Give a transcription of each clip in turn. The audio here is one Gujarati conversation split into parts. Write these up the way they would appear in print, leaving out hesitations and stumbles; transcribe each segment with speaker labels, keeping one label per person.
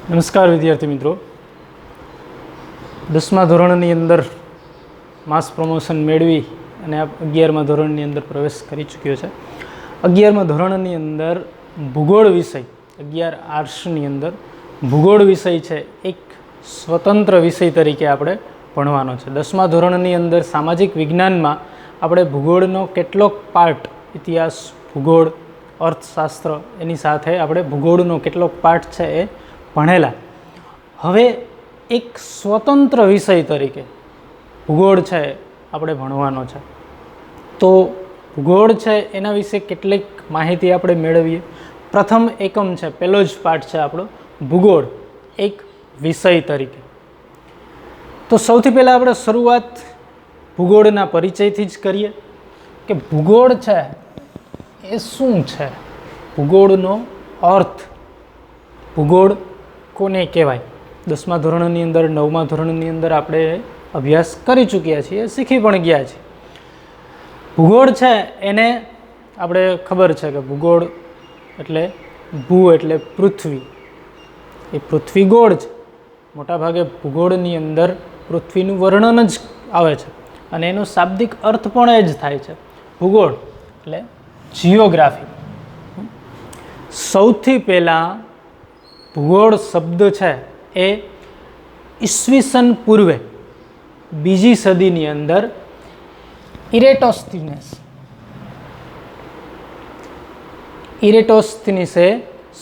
Speaker 1: નમસ્કાર વિદ્યાર્થી મિત્રો, 10મા ધોરણની અંદર માસ પ્રમોશન મેળવી અને આપ 11મા ધોરણની અંદર પ્રવેશ કરી ચૂક્યો છે. 11મા ધોરણની અંદર ભૂગોળ વિષય 11 આર્ટ્સની અંદર ભૂગોળ વિષય છે એક સ્વતંત્ર વિષય તરીકે આપણે ભણવાનો છે. 10મા ધોરણની અંદર સામાજિક વિજ્ઞાનમાં આપણે ભૂગોળનો કેટલોક પાર્ટ, ઇતિહાસ, ભૂગોળ, અર્થશાસ્ત્ર, એની સાથે આપણે ભૂગોળનો કેટલોક પાર્ટ છે એ ભણેલા. હવે એક સ્વતંત્ર વિષય તરીકે ભૂગોળ છે આપણે ભણવાનો છે. તો ભૂગોળ છે એના વિશે કેટલીક માહિતી આપણે મેળવીએ. પ્રથમ એકમ છે, પહેલો જ પાઠ છે આપણો ભૂગોળ એક વિષય તરીકે. તો સૌથી પહેલાં આપણે શરૂઆત ભૂગોળના પરિચયથી જ કરીએ કે ભૂગોળ છે એ શું છે, ભૂગોળનો અર્થ, ભૂગોળ કોને કહેવાય. 10મા ધોરણની અંદર, 9મા ધોરણની અંદર આપણે અભ્યાસ કરી ચૂક્યા છીએ, શીખી પણ ગયા છીએ. ભૂગોળ છે એને આપણે ખબર છે કે ભૂગોળ એટલે ભૂ એટલે પૃથ્વી, એ પૃથ્વી ગોળ છે. મોટાભાગે ભૂગોળની અંદર પૃથ્વીનું વર્ણન જ આવે છે અને એનો શાબ્દિક અર્થ પણ એ જ થાય છે. ભૂગોળ એટલે જિયોગ્રાફી. સૌથી પહેલાં ભૂગોળ શબ્દ છે એ ઈસવીસન પૂર્વે 2જી સદીની અંદર ઇરેટોસ્થિનીસે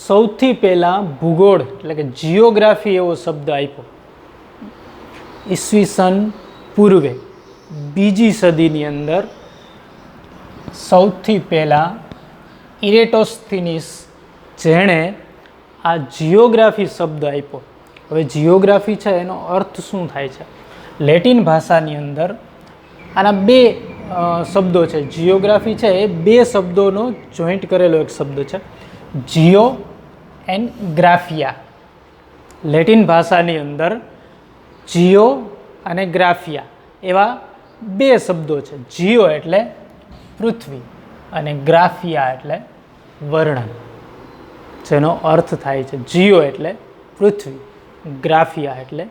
Speaker 1: સૌથી પહેલાં ભૂગોળ એટલે કે જિયોગ્રાફી એવો શબ્દ આપ્યો. ઈસવીસન પૂર્વે 2જી સદીની અંદર સૌથી પહેલાં ઇરેટોસ્થિનીસ જેણે આ જિયોગ્રાફી શબ્દ આપ્યો. હવે જિયોગ્રાફી છે એનો અર્થ શું થાય છે? લેટિન ભાષાની અંદર આના બે શબ્દો છે. જિયોગ્રાફી છે એ બે શબ્દોનો જોઈન્ટ કરેલો એક શબ્દ છે, જિયો એન્ડ ગ્રાફિયા. લેટિન ભાષાની અંદર જિયો અને ગ્રાફિયા એવા બે શબ્દો છે. જિયો એટલે પૃથ્વી અને ગ્રાફિયા એટલે વર્ણન, જેનો અર્થ થાય છે જિયો એટલે પૃથ્વી, ગ્રાફિયા એટલે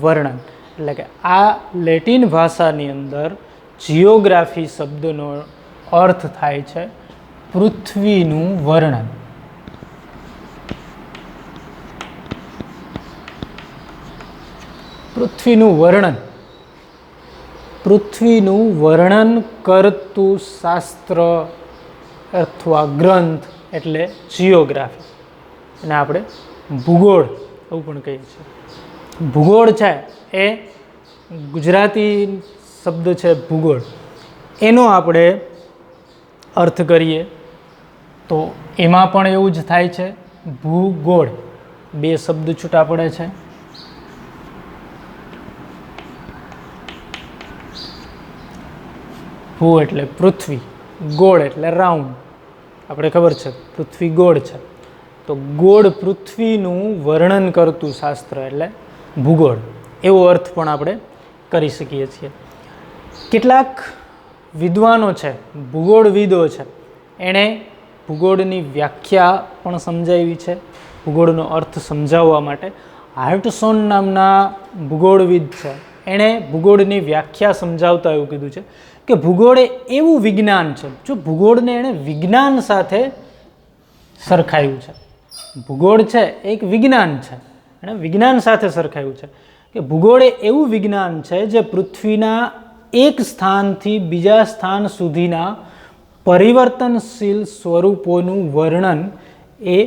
Speaker 1: વર્ણન. એટલે કે આ લેટિન ભાષાની અંદર જિયોગ્રાફી શબ્દનો અર્થ થાય છે પૃથ્વીનું વર્ણન. પૃથ્વીનું વર્ણન, પૃથ્વીનું વર્ણન કરતું શાસ્ત્ર અથવા ગ્રંથ એટલે જિયોગ્રાફી. અને આપણે ભૂગોળ એવું પણ કહીએ છીએ. ભૂગોળ છે એ ગુજરાતી શબ્દ છે ભૂગોળ, એનો આપણે અર્થ કરીએ તો એમાં પણ એવું જ થાય છે. ભૂગોળ બે શબ્દ છૂટા પડે છે. ભૂ એટલે પૃથ્વી, ગોળ એટલે રાઉન્ડ. આપણે ખબર છે પૃથ્વી ગોળ છે, તો ગોળ પૃથ્વીનું વર્ણન કરતું શાસ્ત્ર એટલે ભૂગોળ, એવો અર્થ પણ આપણે કરી શકીએ છીએ. કેટલાક વિદ્વાનો છે, ભૂગોળવિદો છે, એણે ભૂગોળની વ્યાખ્યા પણ સમજાવી છે. ભૂગોળનો અર્થ સમજાવવા માટે હાર્ટસોન નામના ભૂગોળવિદ છે, એણે ભૂગોળની વ્યાખ્યા સમજાવતા એવું કીધું છે કે ભૂગોળ એ એવું વિજ્ઞાન છે, જો ભૂગોળને એણે વિજ્ઞાન સાથે સરખાયું છે. ભૂગોળ છે એક વિજ્ઞાન છે, એણે વિજ્ઞાન સાથે સરખાયું છે કે ભૂગોળ એ એવું વિજ્ઞાન છે જે પૃથ્વીના એક સ્થાનથી બીજા સ્થાન સુધીના પરિવર્તનશીલ સ્વરૂપોનું વર્ણન એ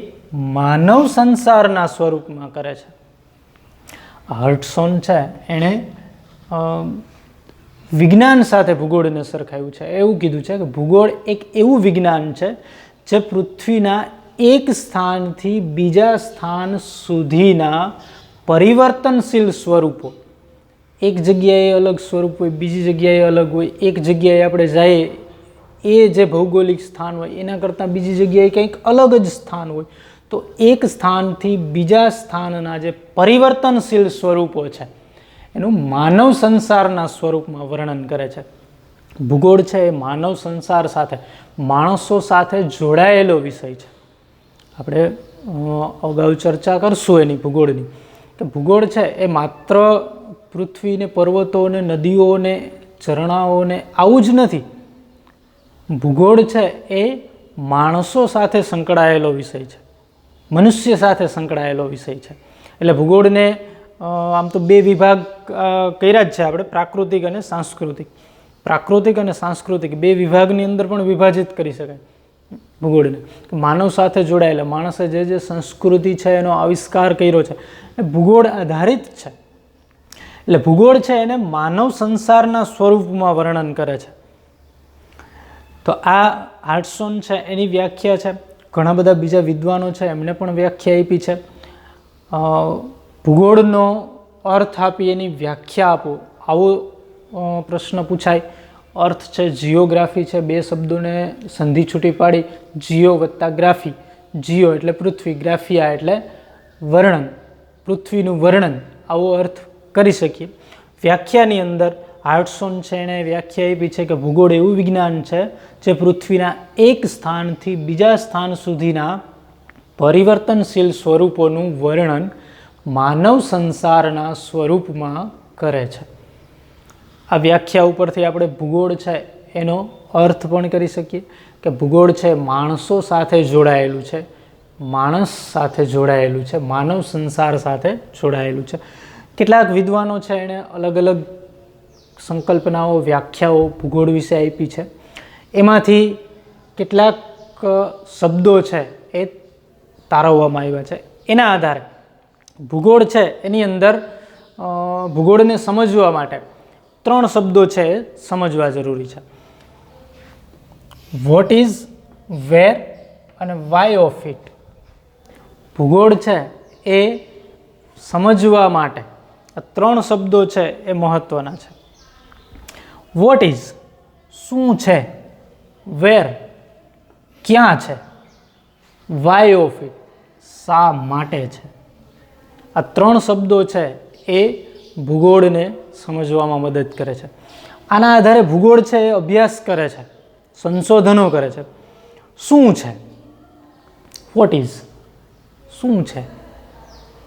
Speaker 1: માનવ સંસારના સ્વરૂપમાં કરે છે. હર્ટસોન છે એણે વિજ્ઞાન સાથે ભૂગોળને સરખાયું છે. એવું કીધું છે કે ભૂગોળ એક એવું વિજ્ઞાન છે જે પૃથ્વીના એક સ્થાનથી બીજા સ્થાન સુધીના પરિવર્તનશીલ સ્વરૂપો, એક જગ્યાએ અલગ સ્વરૂપ હોય, બીજી જગ્યાએ અલગ હોય, એક જગ્યાએ આપણે જઈએ એ જે ભૌગોલિક સ્થાન હોય એના કરતાં બીજી જગ્યાએ કંઈક અલગ જ સ્થાન હોય, તો એક સ્થાનથી બીજા સ્થાનના જે પરિવર્તનશીલ સ્વરૂપો છે એનું માનવ સંસારના સ્વરૂપમાં વર્ણન કરે છે. ભૂગોળ છે એ માનવ સંસાર સાથે, માણસો સાથે જોડાયેલો વિષય છે. આપણે અગાઉ ચર્ચા કરશું એની ભૂગોળની, કે ભૂગોળ છે એ માત્ર પૃથ્વીને, પર્વતોને, નદીઓને, ઝરણાઓને આવું જ નથી. ભૂગોળ છે એ માણસો સાથે સંકળાયેલો વિષય છે, મનુષ્ય સાથે સંકળાયેલો વિષય છે. એટલે ભૂગોળને આમ તો બે વિભાગ કર્યા જ છે આપણે, પ્રાકૃતિક અને સાંસ્કૃતિક. પ્રાકૃતિક અને સાંસ્કૃતિક બે વિભાગની અંદર પણ વિભાજિત કરી શકાય ભૂગોળને. માનવ સાથે જોડાયેલા, માણસે જે સંસ્કૃતિ છે એનો આવિષ્કાર કર્યો છે એ ભૂગોળ આધારિત છે. એટલે ભૂગોળ છે એને માનવ સંસારના સ્વરૂપમાં વર્ણન કરે છે. તો આ હાર્ટસોન છે એની વ્યાખ્યા છે. ઘણા બધા બીજા વિદ્વાનો છે એમને પણ વ્યાખ્યા આપી છે. ભૂગોળનો અર્થ આપી એની વ્યાખ્યા આપો, આવો પ્રશ્ન પૂછાય. અર્થ છે જીઓગ્રાફી છે, બે શબ્દોને સંધિ છૂટી પાડી જીઓ વત્તા ગ્રાફી. જીઓ એટલે પૃથ્વી, ગ્રાફિયા એટલે વર્ણન, પૃથ્વીનું વર્ણન, આવો અર્થ કરી શકીએ. વ્યાખ્યાની અંદર હાર્ટસોન છે એણે વ્યાખ્યા આપી છે કે ભૂગોળ એવું વિજ્ઞાન છે જે પૃથ્વીના એક સ્થાનથી બીજા સ્થાન સુધીના પરિવર્તનશીલ સ્વરૂપોનું વર્ણન માનવ સંસારના સ્વરૂપમાં કરે છે. આ વ્યાખ્યા ઉપરથી આપણે ભૂગોળ છે એનો અર્થ પણ કરી શકીએ કે ભૂગોળ છે માણસો સાથે જોડાયેલું છે, માણસ સાથે જોડાયેલું છે, માનવ સંસાર સાથે જોડાયેલું છે. કેટલાક વિદ્વાનો છે એણે અલગ અલગ સંકલ્પનાઓ, વ્યાખ્યાઓ ભૂગોળ વિશે આપી છે. એમાંથી કેટલાક શબ્દો છે એ તારવવામાં આવ્યા છે. એના આધારે ભૂગોળ છે એની અંદર ભૂગોળને સમજવા માટે 3 શબ્દો છે એ સમજવા જરૂરી છે. વોટ ઇઝ, વેર અને વાય ઓફ ઇટ. ભૂગોળ છે એ સમજવા માટે આ 3 શબ્દો છે એ મહત્વના છે. વોટ ઇઝ શું છે, વેર ક્યાં છે, વાય ઓફ ઇટ શા માટે છે. આ 3 શબ્દો છે એ ભૂગોળને સમજવામાં મદદ કરે છે. આના આધારે ભૂગોળ છે એ અભ્યાસ કરે છે, સંશોધનો કરે છે. શું છે, વોટ ઇઝ શું છે,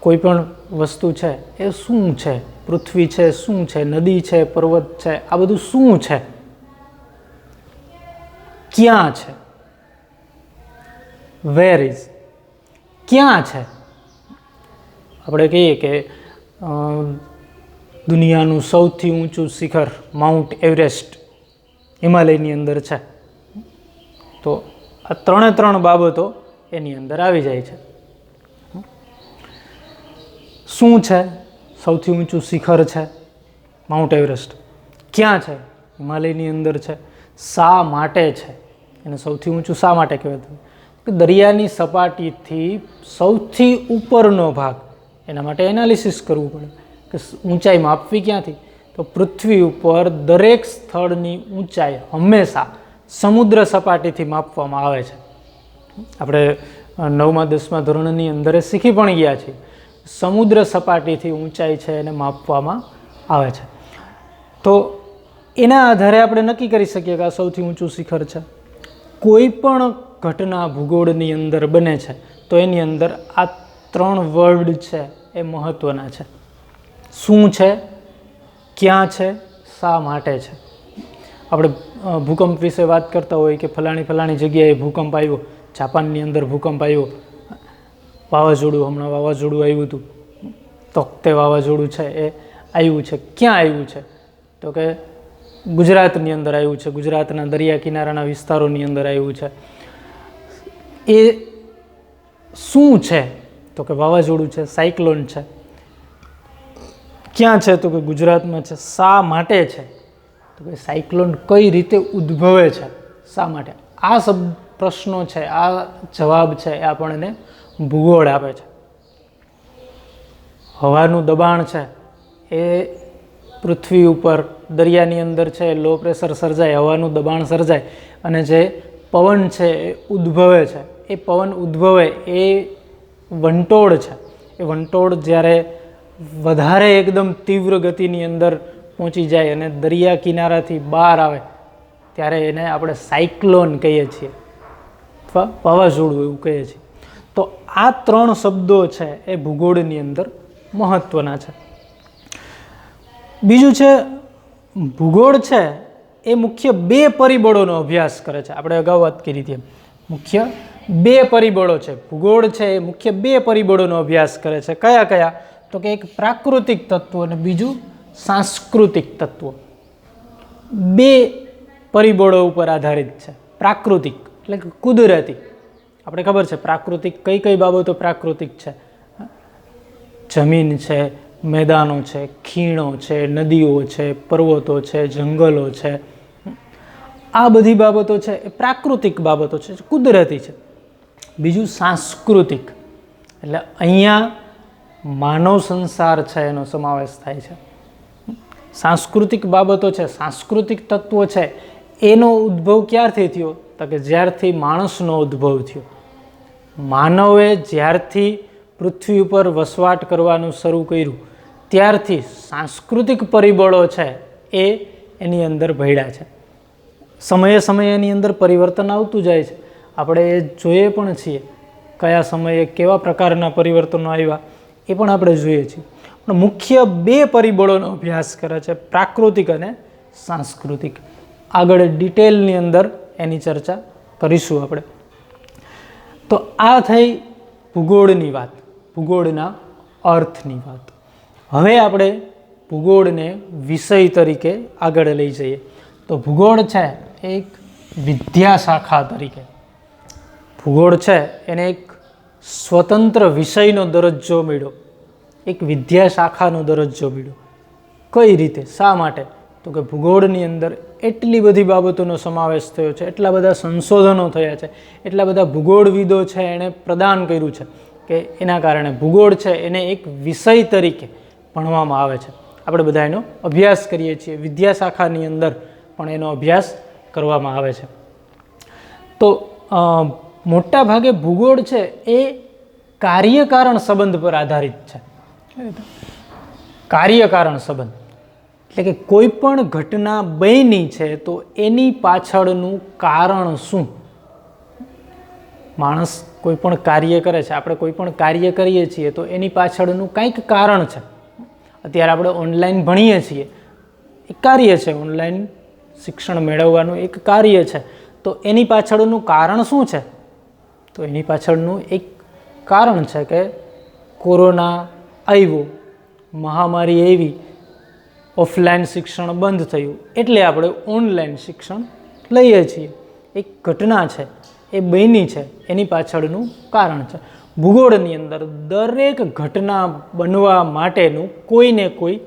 Speaker 1: કોઈ પણ વસ્તુ છે એ શું છે, પૃથ્વી છે શું છે, નદી છે, પર્વત છે, આ બધું શું છે. ક્યાં છે, વેર ઇઝ ક્યાં છે. આપણે કહીએ કે દુનિયાનું સૌથી ઊંચું શિખર માઉન્ટ એવરેસ્ટ હિમાલયની અંદર છે. તો આ 3 બાબતો એની અંદર આવી જાય છે. શું છે, સૌથી ઊંચું શિખર છે માઉન્ટ એવરેસ્ટ. ક્યાં છે, હિમાલયની અંદર છે. શા માટે છે, એને સૌથી ઊંચું શા માટે કહેવાય? કે દરિયાની સપાટીથી સૌથી ઉપરનો ભાગ, એના માટે એનાલિસિસ કરવું પડે કે ઊંચાઈ માપવી ક્યાંથી. તો પૃથ્વી ઉપર દરેક સ્થળની ઊંચાઈ હંમેશા સમુદ્ર સપાટીથી માપવામાં આવે છે. આપણે 9મા 10મા ધોરણની અંદર શીખી પણ ગયા છીએ. સમુદ્ર સપાટીથી ઊંચાઈ છે એને માપવામાં આવે છે. તો એના આધારે આપણે નક્કી કરી શકીએ કે આ સૌથી ઊંચું શિખર છે. કોઈ પણ ઘટના ભૂગોળની અંદર બને છે તો એની અંદર આ 3 વર્ડ છે એ મહત્વના છે. શું છે, ક્યાં છે, શા માટે છે. આપણે ભૂકંપ વિશે વાત કરતા હોય કે ફલાણી જગ્યાએ ભૂકંપ આવ્યો, જાપાનની અંદર ભૂકંપ આવ્યો, વાવાઝોડું, હમણાં વાવાઝોડું આવ્યું હતું, તોકતે વાવાઝોડું છે એ આવ્યું છે. ક્યાં આવ્યું છે? તો કે ગુજરાતની અંદર આવ્યું છે, ગુજરાતના દરિયા કિનારાના વિસ્તારોની અંદર આવ્યું છે. એ શું છે? તો કે વાવાઝોડું છે, સાયક્લોન છે. ક્યાં છે? તો કે ગુજરાતમાં છે. શા માટે છે? તો કે સાયક્લોન કઈ રીતે ઉદ્ભવે છે, શા માટે? આ પ્રશ્નો છે, આ જવાબ છે એ આપણને ભૂગોળ આપે છે. હવાનું દબાણ છે એ પૃથ્વી ઉપર દરિયાની અંદર છે લો પ્રેશર સર્જાય, હવાનું દબાણ સર્જાય અને જે પવન છે એ ઉદ્ભવે છે. એ પવન ઉદ્ભવે એ વંટોળ છે. એ વંટોળ જ્યારે વધારે એકદમ તીવ્ર ગતિની અંદર પહોંચી જાય અને દરિયા કિનારાથી બહાર આવે ત્યારે એને આપણે સાયક્લોન કહીએ છીએ અથવા વાવાઝોડું એવું કહીએ છીએ. તો તો આ 3 શબ્દો છે એ ભૂગોળની અંદર મહત્ત્વના છે. બીજું છે, ભૂગોળ છે એ મુખ્ય 2 પરિબળોનો અભ્યાસ કરે છે. આપણે અગાઉ વાત કરી હતી, મુખ્ય 2 પરિબળો છે. ભૂગોળ છે એ મુખ્ય 2 પરિબળોનો અભ્યાસ કરે છે. કયા કયા? તો કે એક પ્રાકૃતિક તત્વ અને બીજું સાંસ્કૃતિક તત્વ. 2 પરિબળો ઉપર આધારિત છે. પ્રાકૃતિક એટલે કે કુદરતી. આપણે ખબર છે પ્રાકૃતિક કઈ કઈ બાબતો પ્રાકૃતિક છે. જમીન છે, મેદાનો છે, ખીણો છે, નદીઓ છે, પર્વતો છે, જંગલો છે, આ બધી બાબતો છે એ પ્રાકૃતિક બાબતો છે, કુદરતી છે. બીજું સાંસ્કૃતિક, એટલે અહીંયા માનવ સંસાર છે એનો સમાવેશ થાય છે. સાંસ્કૃતિક બાબતો છે, સાંસ્કૃતિક તત્વો છે, એનો ઉદ્ભવ ક્યારથી થયો? તો કે જ્યારથી માણસનો ઉદ્ભવ થયો. માનવે જ્યારથી પૃથ્વી ઉપર વસવાટ કરવાનું શરૂ કર્યું ત્યારથી સાંસ્કૃતિક પરિબળો છે એ એની અંદર ભળ્યા છે. સમયે સમયે એની અંદર પરિવર્તન આવતું જાય છે. આપણે એ જોઈએ પણ છીએ, કયા સમયે કેવા પ્રકારના પરિવર્તનો આવ્યા એ પણ આપણે જોઈએ છીએ. પણ મુખ્ય 2 પરિબળોનો અભ્યાસ કરે છે, પ્રાકૃતિક અને સાંસ્કૃતિક. આગળ ડિટેલની અંદર એની ચર્ચા કરીશું આપણે. તો આ થઈ ભૂગોળની વાત, ભૂગોળના અર્થની વાત. હવે આપણે ભૂગોળને વિષય તરીકે આગળ લઈ જઈએ. તો ભૂગોળ છે એક વિદ્યાશાખા તરીકે, ભૂગોળ છે એને એક સ્વતંત્ર વિષયનો દરજ્જો મળ્યો, એક વિદ્યાશાખાનો દરજ્જો મળ્યો. કઈ રીતે, શા માટે? તો કે ભૂગોળની અંદર એટલી બધી બાબતોનો સમાવેશ થયો છે, એટલા બધા સંશોધનો થયા છે, એટલા બધા ભૂગોળવિદો છે એણે પ્રદાન કર્યું છે કે એના કારણે ભૂગોળ છે એને એક વિષય તરીકે ભણવામાં આવે છે. આપણે બધા એનો અભ્યાસ કરીએ છીએ, વિદ્યાશાખાની અંદર પણ એનો અભ્યાસ કરવામાં આવે છે. તો મોટા ભાગે ભૂગોળ છે એ કાર્યકારણ સંબંધ પર આધારિત છે. કાર્યકારણ સંબંધ એટલે કે કોઈ પણ ઘટના બની છે તો એની પાછળનું કારણ શું? માણસ કોઈ પણ કાર્ય કરે છે, આપણે કોઈ પણ કાર્ય કરીએ છીએ તો એની પાછળનું કંઈક કારણ છે. અત્યારે આપણે ઓનલાઈન ભણીએ છીએ, એક કાર્ય છે, ઓનલાઈન શિક્ષણ મેળવવાનું એક કાર્ય છે. તો એની પાછળનું કારણ શું છે? તો એની પાછળનું એક કારણ છે કે કોરોના આવ્યો, મહામારી આવી, ઓફલાઈન શિક્ષણ બંધ થયું એટલે આપણે ઓનલાઈન શિક્ષણ લઈએ છીએ. એક ઘટના છે એ બની છે, એની પાછળનું કારણ છે. ભૂગોળની અંદર દરેક ઘટના બનવા માટેનું કોઈને કોઈ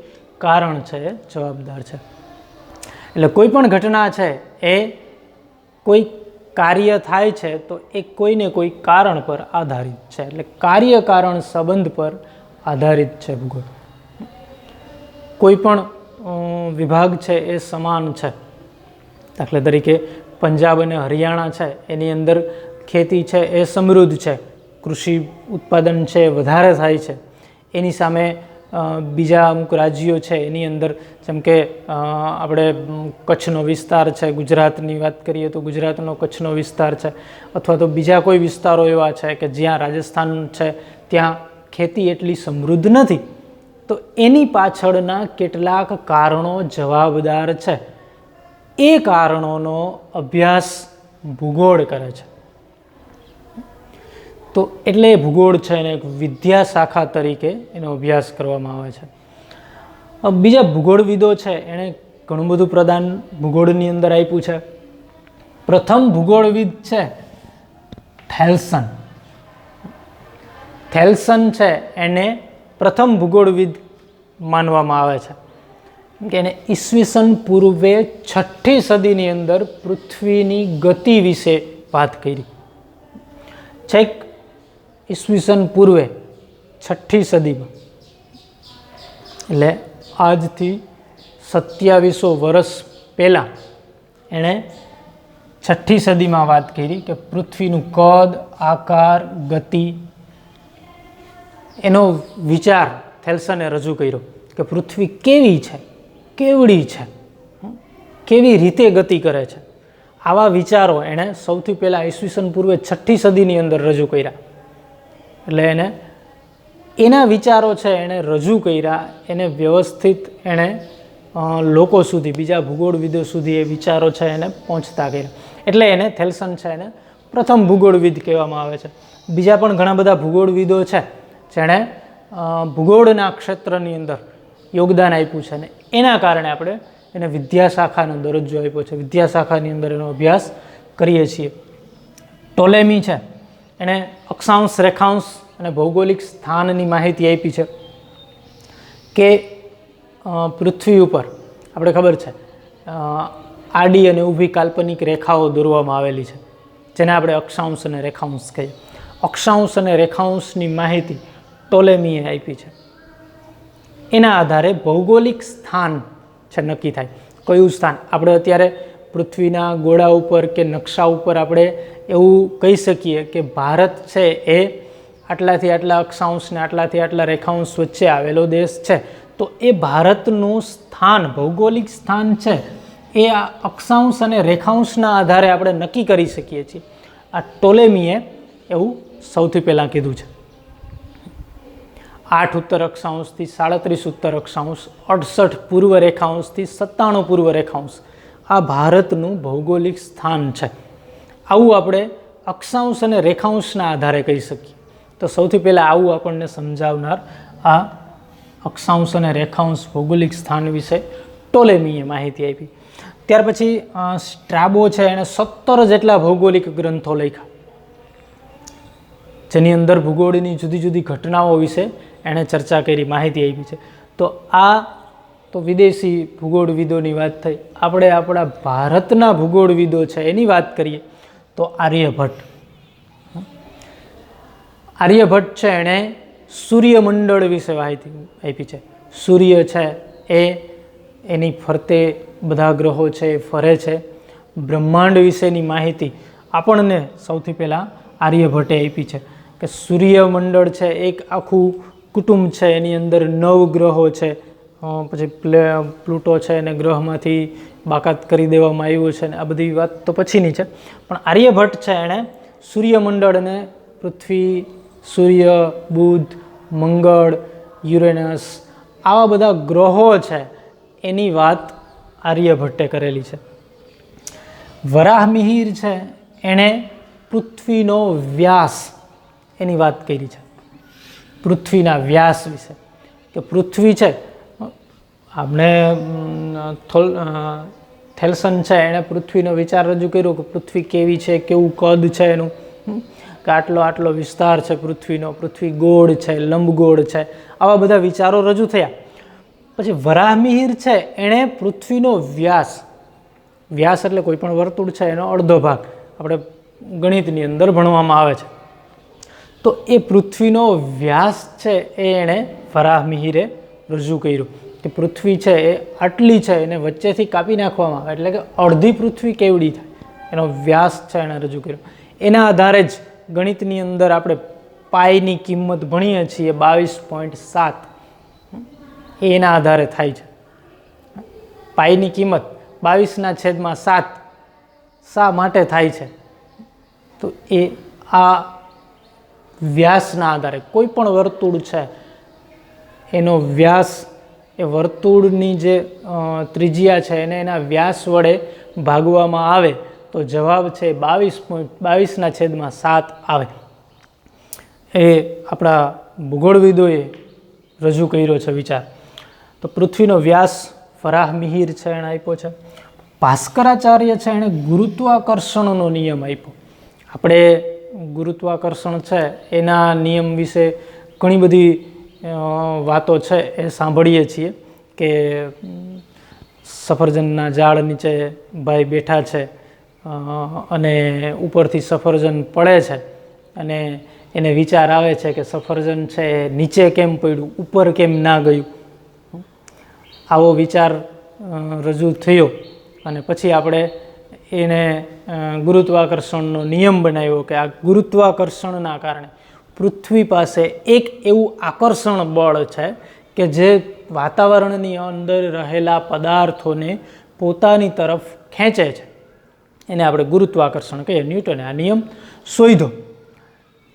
Speaker 1: કારણ છે એ જવાબદાર છે. એટલે કોઈ પણ ઘટના છે એ કોઈ કાર્ય થાય છે તો એ કોઈને કોઈ કારણ પર આધારિત છે. એટલે કાર્યકારણ સંબંધ પર આધારિત છે ભૂગોળ. કોઈ પણ વિભાગ છે એ સમાન છે. દાખલા તરીકે પંજાબ અને હરિયાણા છે એની અંદર ખેતી છે એ સમૃદ્ધ છે, કૃષિ ઉત્પાદન છે વધારે થાય છે. એની સામે બીજા અમુક રાજ્યો છે એની અંદર જેમ કે આપણે કચ્છનો વિસ્તાર છે, ગુજરાતની વાત કરીએ તો ગુજરાતનો કચ્છનો વિસ્તાર છે, અથવા તો બીજા કોઈ વિસ્તારો એવા છે કે જ્યાં રાજસ્થાન છે ત્યાં ખેતી એટલી સમૃદ્ધ નથી. તો એની પાછળના કેટલાક કારણો જવાબદાર છે. એ કારણોનો અભ્યાસ ભૂગોળ કરે છે. તો એટલે ભૂગોળ છે એને એક વિદ્યાશાખા તરીકે એનો અભ્યાસ કરવામાં આવે છે. બીજા ભૂગોળવિદો છે એણે ઘણું બધું પ્રદાન ભૂગોળની અંદર આપ્યું છે. પ્રથમ ભૂગોળવિદ છે થેલ્સન. થેલ્સન છે એને પ્રથમ ભૂગોળવિદ માનવામાં આવે છે કે એને ઈસવીસન પૂર્વે 6ઠી સદીની અંદર પૃથ્વીની ગતિ વિશે વાત કરી. છેક ઈસવીસન પૂર્વે 6ઠી સદીમાં, એટલે આજથી 2700 વર્ષ પહેલાં એણે 6ઠી સદીમાં વાત કરી કે પૃથ્વીનું કદ, આકાર, ગતિ, એનો વિચાર થેલ્સને રજૂ કર્યો કે પૃથ્વી કેવી છે, કેવડી છે, કેવી રીતે ગતિ કરે છે. આવા વિચારો એણે સૌથી પહેલાં ઈસવીસન પૂર્વે 6ઠી સદીની અંદર રજૂ કર્યા. એટલે એના વિચારો છે એણે રજૂ કર્યા, એને વ્યવસ્થિત એણે લોકો સુધી, બીજા ભૂગોળવિદો સુધી એ વિચારો છે એને પહોંચતા કર્યા, એટલે એને થેલ્સન છે એને પ્રથમ ભૂગોળવિદ કહેવામાં આવે છે. બીજા પણ ઘણા બધા ભૂગોળવિદો છે જેણે ભૂગોળના ક્ષેત્રની અંદર યોગદાન આપ્યું છે, અને એના કારણે આપણે એને વિદ્યાશાખાનો દરજ્જો આપ્યો છે, વિદ્યાશાખાની અંદર એનો અભ્યાસ કરીએ છીએ. ટોલેમી છે એણે અક્ષાંશ, રેખાંશ અને ભૌગોલિક સ્થાનની માહિતી આપી છે કે પૃથ્વી ઉપર આપણે ખબર છે આડી અને ઊભી કાલ્પનિક રેખાઓ દોરવામાં આવેલી છે, જેને આપણે અક્ષાંશ અને રેખાંશ કહીએ. અક્ષાંશ અને રેખાંશની માહિતી ટોલેમીએ આપી છે. એના આધારે ભૌગોલિક સ્થાન છે નક્કી થાય. કયું સ્થાન આપણે અત્યારે પૃથ્વીના ગોળા ઉપર કે નકશા ઉપર આપણે એવું કહી શકીએ કે ભારત છે એ આટલાથી આટલા અક્ષાંશ ને આટલાથી આટલા રેખાંશ વચ્ચે આવેલો દેશ છે, તો એ ભારતનું સ્થાન, ભૌગોલિક સ્થાન છે એ આ અક્ષાંશ અને રેખાંશના આધારે આપણે નક્કી કરી શકીએ છીએ. આ ટોલેમીએ એવું સૌથી પહેલાં કીધું છે. 8 ઉત્તર અક્ષાંશથી 37 ઉત્તર અક્ષાંશ, 68 પૂર્વ રેખાંશથી 97 પૂર્વ રેખાંશ આ ભારતનું ભૌગોલિક સ્થાન છે. આવું આપણે અક્ષાંશ અને રેખાંશના આધારે કહી શકીએ. તો સૌથી પહેલાં આવું આપણને સમજાવનાર આ અક્ષાંશ અને રેખાંશ ભૌગોલિક સ્થાન વિશે ટોલેમીએ માહિતી આપી. ત્યાર પછી સ્ટ્રાબો છે એણે 17 જેટલા ભૌગોલિક ગ્રંથો લખ્યા, જેની અંદર ભૂગોળની જુદી જુદી ઘટનાઓ વિશે એણે ચર્ચા કરી, માહિતી આપી છે. તો આ તો વિદેશી ભૂગોળવિદોની વાત થઈ. આપણે આપણા ભારતના ભૂગોળવિદો છે એની વાત કરીએ તો આર્યભટ્ટ છે એણે સૂર્યમંડળ વિશે માહિતી આપી છે. સૂર્ય છે એની ફરતે બધા ગ્રહો છે એ ફરે છે. બ્રહ્માંડ વિશેની માહિતી આપણને સૌથી પહેલાં આર્યભટ્ટે આપી છે કે સૂર્યમંડળ છે એક આખું કુટુંબ છે, એની અંદર 9 ગ્રહો છે, પછી પ્લુટો છે એને ગ્રહમાંથી બાકાત કરી દેવામાં આવ્યું છે, ને આ બધી વાત તો પછીની છે. પણ આર્યભટ્ટ છે એણે સૂર્યમંડળને પૃથ્વી, સૂર્ય, બુધ, મંગળ, યુરેનસ આવા બધા ગ્રહો છે એની વાત આર્યભટ્ટે કરેલી છે. વરાહમિહિર છે એણે પૃથ્વીનો વ્યાસ એની વાત કરી છે, પૃથ્વીના વ્યાસ વિશે, કે પૃથ્વી છે આપણે થેલ્સન છે એણે પૃથ્વીનો વિચાર રજૂ કર્યો કે પૃથ્વી કેવી છે, કેવું કદ છે એનું, કે આટલો વિસ્તાર છે પૃથ્વીનો, પૃથ્વી ગોળ છે, લંબગોળ છે, આવા બધા વિચારો રજૂ થયા. પછી વરાહમિહિર છે એણે પૃથ્વીનો વ્યાસ એટલે કોઈ પણ વર્તુળ છે એનો અડધો ભાગ આપણે ગણિતની અંદર ભણવામાં આવે છે. તો એ પૃથ્વીનો વ્યાસ છે એ એણે વરાહમિહિરે રજૂ કર્યું કે પૃથ્વી છે એ આટલી છે, એને વચ્ચેથી કાપી નાખવામાં આવે એટલે કે અડધી પૃથ્વી કેવડી થાય, એનો વ્યાસ છે એણે રજૂ કર્યો. એના આધારે જ ગણિતની અંદર આપણે પાઈની કિંમત ભણીએ છીએ 22.7, એના આધારે થાય છે. પાઈની કિંમત 22/7 શા માટે થાય છે? તો એ આ વ્યાસના આધારે કોઈ પણ વર્તુળ છે એનો વ્યાસ, એ વર્તુળની જે ત્રિજ્યા છે એને એના વ્યાસ વડે ભાગવામાં આવે તો જવાબ છે 22/7 આવે. એ આપણા ભૂગોળવિદોએ રજૂ કર્યો છે વિચાર. તો પૃથ્વીનો વ્યાસ વરાહમિહિર છે એણે આપ્યો છે. ભાસ્કરાચાર્ય છે એણે ગુરુત્વાકર્ષણનો નિયમ આપ્યો. આપણે ગુરુત્વાકર્ષણ છે એના નિયમ વિશે ઘણી બધી વાતો છે એ સાંભળીએ છીએ કે સફરજનના ઝાડ નીચે ભાઈ બેઠા છે અને ઉપરથી સફરજન પડે છે અને એને વિચાર આવે છે કે સફરજન છે એ નીચે કેમ પડ્યું, ઉપર કેમ ના ગયું. આવો વિચાર રજૂ થયો અને પછી આપણે એને ગુરુત્વાકર્ષણનો નિયમ બનાવ્યો કે આ ગુરુત્વાકર્ષણના કારણે પૃથ્વી પાસે એક એવું આકર્ષણ બળ છે કે જે વાતાવરણની અંદર રહેલા પદાર્થોને પોતાની તરફ ખેંચે છે. એને આપણે ગુરુત્વાકર્ષણ કહીએ. ન્યૂટને આ નિયમ શોધ્યો.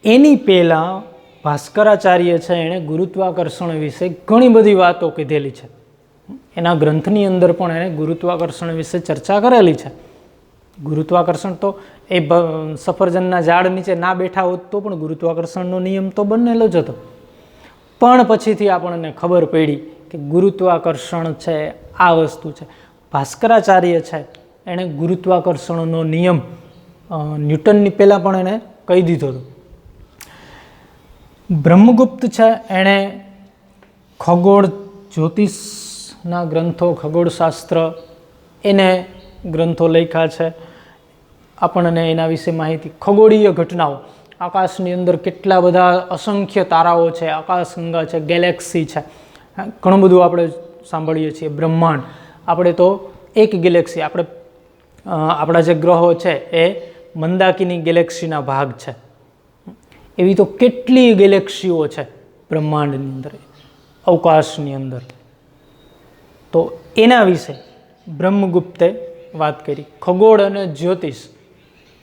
Speaker 1: એની પહેલાં ભાસ્કરાચાર્ય છે એણે ગુરુત્વાકર્ષણ વિશે ઘણી બધી વાતો કીધેલી છે. એના ગ્રંથની અંદર પણ એણે ગુરુત્વાકર્ષણ વિશે ચર્ચા કરેલી છે. ગુરુત્વાકર્ષણ તો એ સફરજનના ઝાડ નીચે ના બેઠા હોત તો પણ ગુરુત્વાકર્ષણનો નિયમ તો બનેલો જ હતો. પણ પછીથી આપણને ખબર પડી કે ગુરુત્વાકર્ષણ છે આ વસ્તુ છે. ભાસ્કરાચાર્ય છે એણે ગુરુત્વાકર્ષણનો નિયમ ન્યૂટનની પહેલાં પણ એણે કહી દીધો હતો. બ્રહ્મગુપ્ત છે એણે ખગોળ જ્યોતિષના ગ્રંથો, ખગોળશાસ્ત્ર એને ગ્રંથો લખ્યા છે. આપણને એના વિશે માહિતી, ખગોળીય ઘટનાઓ, આકાશની અંદર કેટલા બધા અસંખ્ય તારાઓ છે, આકાશગંગા છે, ગેલેક્સી છે, ઘણું બધું આપણે સાંભળીએ છીએ. બ્રહ્માંડ, આપણે તો એક ગેલેક્સી, આપણા જે ગ્રહો છે એ મંદાકીની ગેલેક્સીના ભાગ છે. એવી તો કેટલી ગેલેક્સીઓ છે બ્રહ્માંડની અંદર, અવકાશની અંદર. તો એના વિશે બ્રહ્મગુપ્તે વાત કરી. ખગોળ અને જ્યોતિષ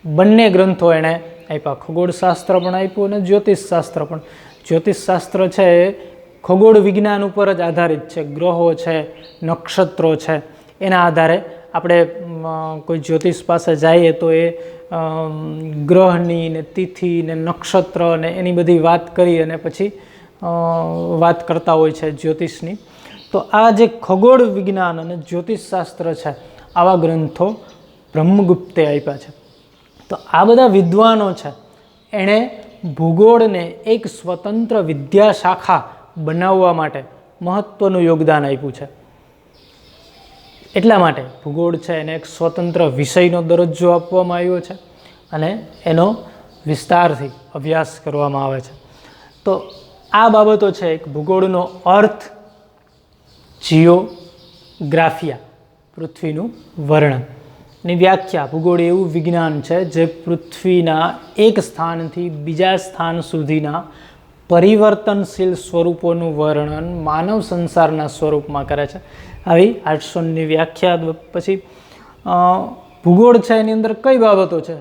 Speaker 1: બંને ગ્રંથો એણે આપ્યા. ખગોળશાસ્ત્ર પણ આપ્યું અને જ્યોતિષશાસ્ત્ર પણ. જ્યોતિષશાસ્ત્ર છે એ ખગોળ વિજ્ઞાન ઉપર જ આધારિત છે. ગ્રહો છે, નક્ષત્રો છે, એના આધારે આપણે કોઈ જ્યોતિષ પાસે જઈએ તો એ ગ્રહની ને તિથિ ને નક્ષત્ર ને એની બધી વાત કરી અને પછી વાત કરતા હોય છે જ્યોતિષની. તો આ જે ખગોળ વિજ્ઞાન અને જ્યોતિષશાસ્ત્ર છે આવા ગ્રંથો બ્રહ્મગુપ્તે આપ્યા છે. તો આ બધા વિદ્વાનો છે એણે ભૂગોળને એક સ્વતંત્ર વિદ્યાશાખા બનાવવા માટે મહત્ત્વનું યોગદાન આપ્યું છે. એટલા માટે ભૂગોળ છે એને એક સ્વતંત્ર વિષયનો દરજ્જો આપવામાં આવ્યો છે અને એનો વિસ્તારથી અભ્યાસ કરવામાં આવે છે. તો આ બાબતો છે એક ભૂગોળનો અર્થ, જીઓગ્રાફિયા પૃથ્વીનું વર્ણન, ની વ્યાખ્યા. ભૂગોળ એવું વિજ્ઞાન છે જે પૃથ્વીના એક સ્થાનથી બીજા સ્થાન સુધીના પરિવર્તનશીલ સ્વરૂપોનું વર્ણન માનવ સંસારના સ્વરૂપમાં કરે છે. આવી આર્ટસોનની વ્યાખ્યા. પછી ભૂગોળ છે એની અંદર કઈ બાબતો છે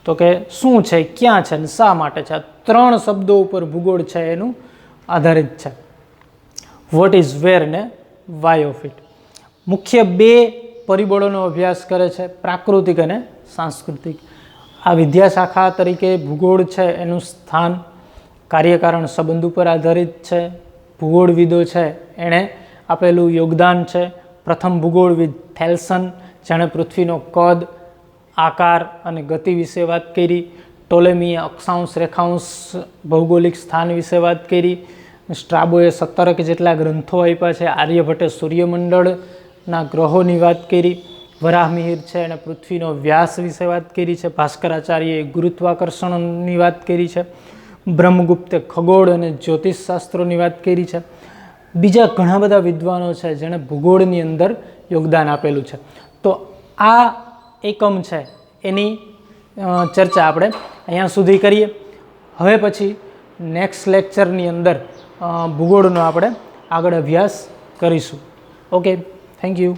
Speaker 1: તો કે શું છે, ક્યાં છે અને શા માટે છે. આ 3 શબ્દો ઉપર ભૂગોળ છે એનું આધારિત છે. વોટ ઇઝ, વેર ને વાય ઓફ ઇટ. મુખ્ય 2 પરિબળોનો અભ્યાસ કરે છે, પ્રાકૃતિક અને સાંસ્કૃતિક. આ વિદ્યાશાખા તરીકે ભૂગોળ છે એનું સ્થાન કાર્યકારણ સંબંધ ઉપર આધારિત છે. ભૂગોળવિદો છે એણે આપેલું યોગદાન છે. પ્રથમ ભૂગોળવિદ થેલ્સન, જેણે પૃથ્વીનો કદ, આકાર અને ગતિ વિશે વાત કરી. ટોલેમીએ અક્ષાંશ, રેખાંશ, ભૌગોલિક સ્થાન વિશે વાત કરી. સ્ટ્રાબોએ 17 જેટલા ગ્રંથો આપ્યા છે. આર્યભટ્ટે સૂર્યમંડળના ગ્રહોની વાત કરી. વરાહમિહિર છે એણે પૃથ્વીનો વ્યાસ વિશે વાત કરી છે. ભાસ્કરાચાર્યએ ગુરુત્વાકર્ષણની વાત કરી છે. બ્રહ્મગુપ્તે ખગોળ અને જ્યોતિષશાસ્ત્રોની વાત કરી છે. બીજા ઘણા બધા વિદ્વાનો છે જેણે ભૂગોળની અંદર યોગદાન આપેલું છે. તો આ એકમ છે એની ચર્ચા આપણે અહીંયા સુધી કરીએ. હવે પછી નેક્સ્ટ લેક્ચરની અંદર ભૂગોળનો આપણે આગળ અભ્યાસ કરીશું. Okay, thank you.